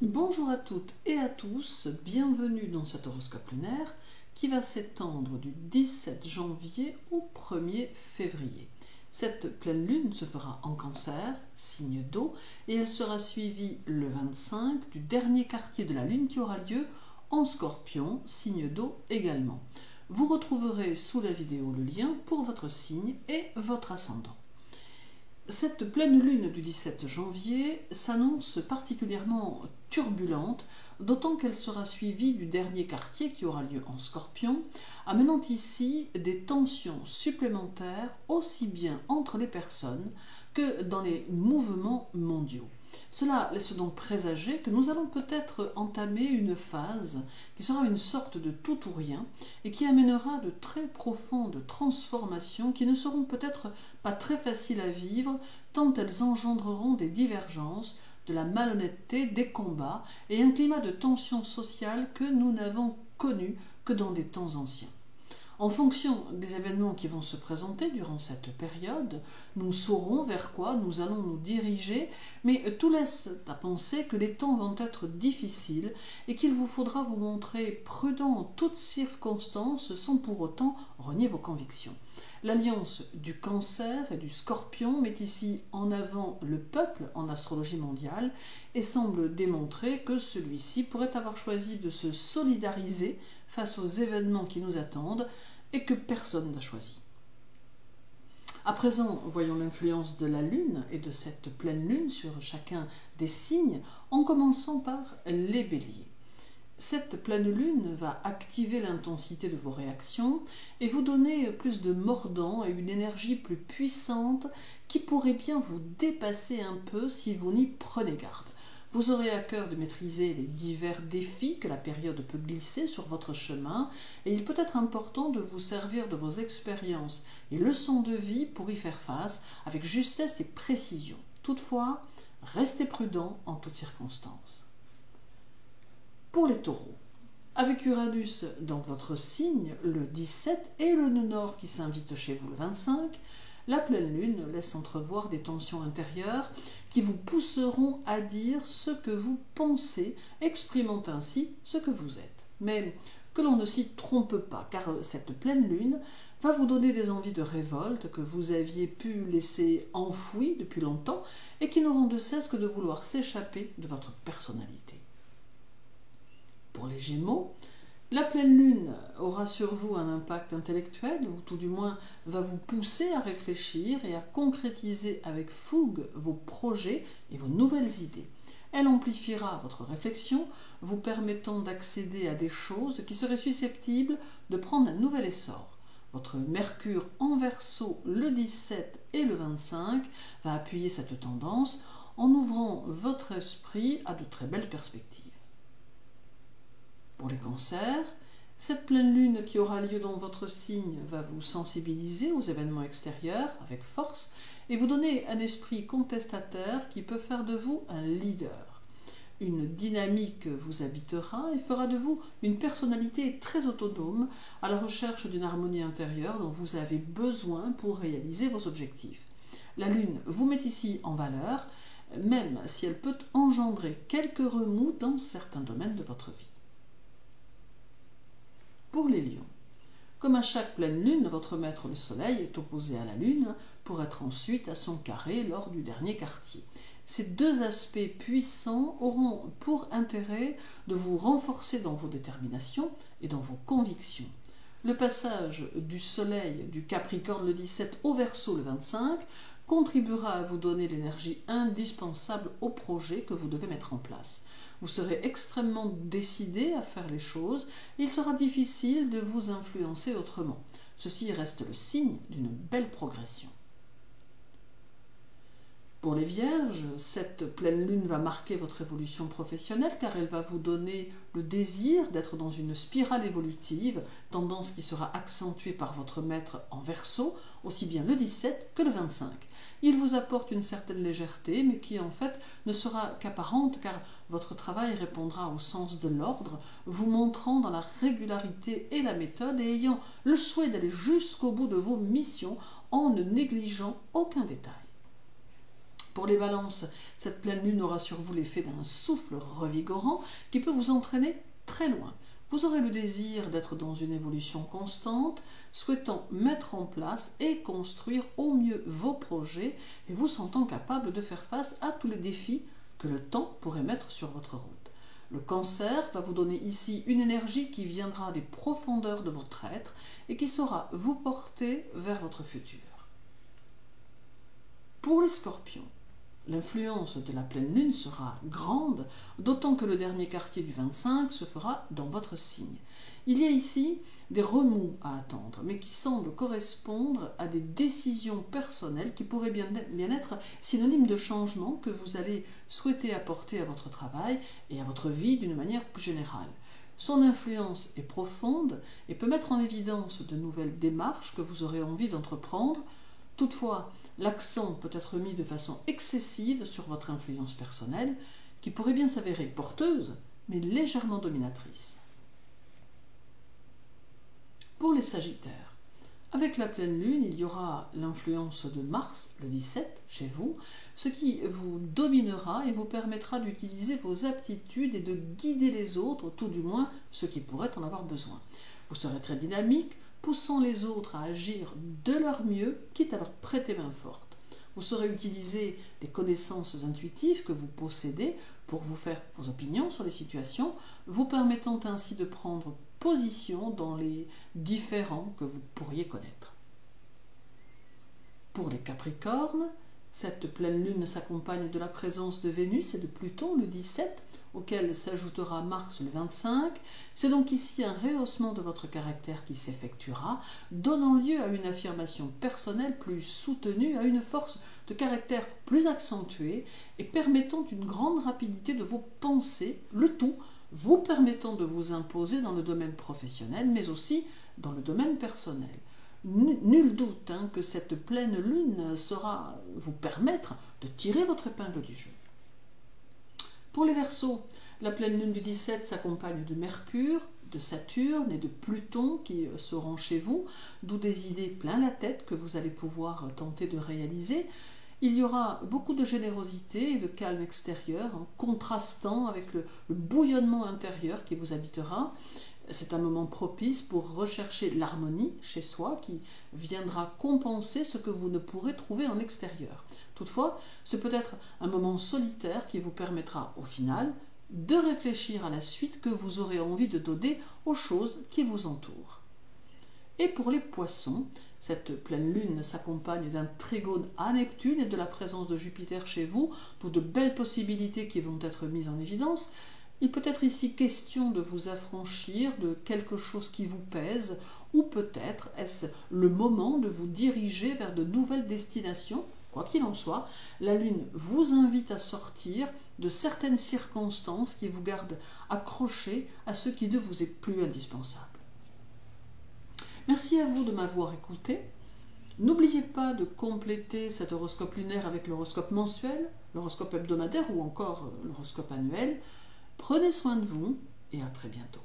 Bonjour à toutes et à tous, bienvenue dans cet horoscope lunaire qui va s'étendre du 17 janvier au 1er février. Cette pleine lune se fera en Cancer, signe d'eau, et elle sera suivie le 25 du dernier quartier de la lune qui aura lieu en Scorpion, signe d'eau également. Vous retrouverez sous la vidéo le lien pour votre signe et votre ascendant. Cette pleine lune du 17 janvier s'annonce particulièrement turbulente, d'autant qu'elle sera suivie du dernier quartier qui aura lieu en Scorpion, amenant ici des tensions supplémentaires aussi bien entre les personnes que dans les mouvements mondiaux. Cela laisse donc présager que nous allons peut-être entamer une phase qui sera une sorte de tout ou rien et qui amènera de très profondes transformations qui ne seront peut-être pas très faciles à vivre tant elles engendreront des divergences, de la malhonnêteté, des combats et un climat de tension sociale que nous n'avons connu que dans des temps anciens. En fonction des événements qui vont se présenter durant cette période, nous saurons vers quoi nous allons nous diriger, mais tout laisse à penser que les temps vont être difficiles et qu'il vous faudra vous montrer prudent en toutes circonstances sans pour autant renier vos convictions. L'alliance du Cancer et du Scorpion met ici en avant le peuple en astrologie mondiale et semble démontrer que celui-ci pourrait avoir choisi de se solidariser face aux événements qui nous attendent et que personne n'a choisi. À présent, voyons l'influence de la Lune et de cette pleine Lune sur chacun des signes, en commençant par les Béliers. Cette pleine Lune va activer l'intensité de vos réactions et vous donner plus de mordant et une énergie plus puissante qui pourrait bien vous dépasser un peu si vous n'y prenez garde. Vous aurez à cœur de maîtriser les divers défis que la période peut glisser sur votre chemin et il peut être important de vous servir de vos expériences et leçons de vie pour y faire face avec justesse et précision. Toutefois, restez prudent en toutes circonstances. Pour les taureaux, avec Uranus dans votre signe le 17 et le nœud nord qui s'invite chez vous le 25, la pleine lune laisse entrevoir des tensions intérieures qui vous pousseront à dire ce que vous pensez, exprimant ainsi ce que vous êtes. Mais que l'on ne s'y trompe pas, car cette pleine lune va vous donner des envies de révolte que vous aviez pu laisser enfouies depuis longtemps et qui n'auront de cesse que de vouloir s'échapper de votre personnalité. Pour les Gémeaux, la pleine lune aura sur vous un impact intellectuel, ou tout du moins va vous pousser à réfléchir et à concrétiser avec fougue vos projets et vos nouvelles idées. Elle amplifiera votre réflexion, vous permettant d'accéder à des choses qui seraient susceptibles de prendre un nouvel essor. Votre Mercure en Verseau le 17 et le 25 va appuyer cette tendance en ouvrant votre esprit à de très belles perspectives. Pour les cancers, cette pleine lune qui aura lieu dans votre signe va vous sensibiliser aux événements extérieurs avec force et vous donner un esprit contestataire qui peut faire de vous un leader. Une dynamique vous habitera et fera de vous une personnalité très autonome à la recherche d'une harmonie intérieure dont vous avez besoin pour réaliser vos objectifs. La lune vous met ici en valeur, même si elle peut engendrer quelques remous dans certains domaines de votre vie. Pour les lions, comme à chaque pleine lune, votre maître le soleil est opposé à la lune pour être ensuite à son carré lors du dernier quartier. Ces deux aspects puissants auront pour intérêt de vous renforcer dans vos déterminations et dans vos convictions. Le passage du soleil du Capricorne le 17 au Verseau le 25 contribuera à vous donner l'énergie indispensable au projet que vous devez mettre en place. Vous serez extrêmement décidé à faire les choses et il sera difficile de vous influencer autrement. Ceci reste le signe d'une belle progression. Pour les Vierges, cette pleine lune va marquer votre évolution professionnelle car elle va vous donner le désir d'être dans une spirale évolutive, tendance qui sera accentuée par votre maître en Verseau, aussi bien le 17 que le 25. Il vous apporte une certaine légèreté, mais qui en fait ne sera qu'apparente car votre travail répondra au sens de l'ordre, vous montrant dans la régularité et la méthode et ayant le souhait d'aller jusqu'au bout de vos missions en ne négligeant aucun détail. Pour les balances, cette pleine lune aura sur vous l'effet d'un souffle revigorant qui peut vous entraîner très loin. Vous aurez le désir d'être dans une évolution constante, souhaitant mettre en place et construire au mieux vos projets et vous sentant capable de faire face à tous les défis que le temps pourrait mettre sur votre route. Le Cancer va vous donner ici une énergie qui viendra des profondeurs de votre être et qui saura vous porter vers votre futur. Pour les Scorpions, l'influence de la pleine lune sera grande, d'autant que le dernier quartier du 25 se fera dans votre signe. Il y a ici des remous à attendre, mais qui semblent correspondre à des décisions personnelles qui pourraient bien être synonymes de changement que vous allez souhaiter apporter à votre travail et à votre vie d'une manière plus générale. Son influence est profonde et peut mettre en évidence de nouvelles démarches que vous aurez envie d'entreprendre. Toutefois, l'accent peut être mis de façon excessive sur votre influence personnelle, qui pourrait bien s'avérer porteuse, mais légèrement dominatrice. Pour les Sagittaires, avec la pleine lune, il y aura l'influence de Mars, le 17, chez vous, ce qui vous dominera et vous permettra d'utiliser vos aptitudes et de guider les autres, tout du moins ceux qui pourraient en avoir besoin. Vous serez très dynamique, poussant les autres à agir de leur mieux, quitte à leur prêter main forte. Vous saurez utiliser les connaissances intuitives que vous possédez pour vous faire vos opinions sur les situations, vous permettant ainsi de prendre position dans les différends que vous pourriez connaître. Pour les Capricornes, cette pleine lune s'accompagne de la présence de Vénus et de Pluton le 17, auquel s'ajoutera Mars le 25. C'est donc ici un rehaussement de votre caractère qui s'effectuera, donnant lieu à une affirmation personnelle plus soutenue, à une force de caractère plus accentuée et permettant une grande rapidité de vos pensées, le tout vous permettant de vous imposer dans le domaine professionnel, mais aussi dans le domaine personnel. Nul doute que cette pleine lune saura vous permettre de tirer votre épingle du jeu. Pour les Verseaux, la pleine lune du 17 s'accompagne de Mercure, de Saturne et de Pluton qui seront chez vous, d'où des idées plein la tête que vous allez pouvoir tenter de réaliser. Il y aura beaucoup de générosité et de calme extérieur, contrastant avec le bouillonnement intérieur qui vous habitera. C'est un moment propice pour rechercher l'harmonie chez soi qui viendra compenser ce que vous ne pourrez trouver en extérieur. Toutefois, ce peut être un moment solitaire qui vous permettra au final de réfléchir à la suite que vous aurez envie de donner aux choses qui vous entourent. Et pour les Poissons, cette pleine lune s'accompagne d'un trigone à Neptune et de la présence de Jupiter chez vous, d'où de belles possibilités qui vont être mises en évidence. Il peut être ici question de vous affranchir de quelque chose qui vous pèse, ou peut-être est-ce le moment de vous diriger vers de nouvelles destinations. Quoi qu'il en soit, la Lune vous invite à sortir de certaines circonstances qui vous gardent accrochés à ce qui ne vous est plus indispensable. Merci à vous de m'avoir écouté. N'oubliez pas de compléter cet horoscope lunaire avec l'horoscope mensuel, l'horoscope hebdomadaire ou encore l'horoscope annuel. Prenez soin de vous et à très bientôt.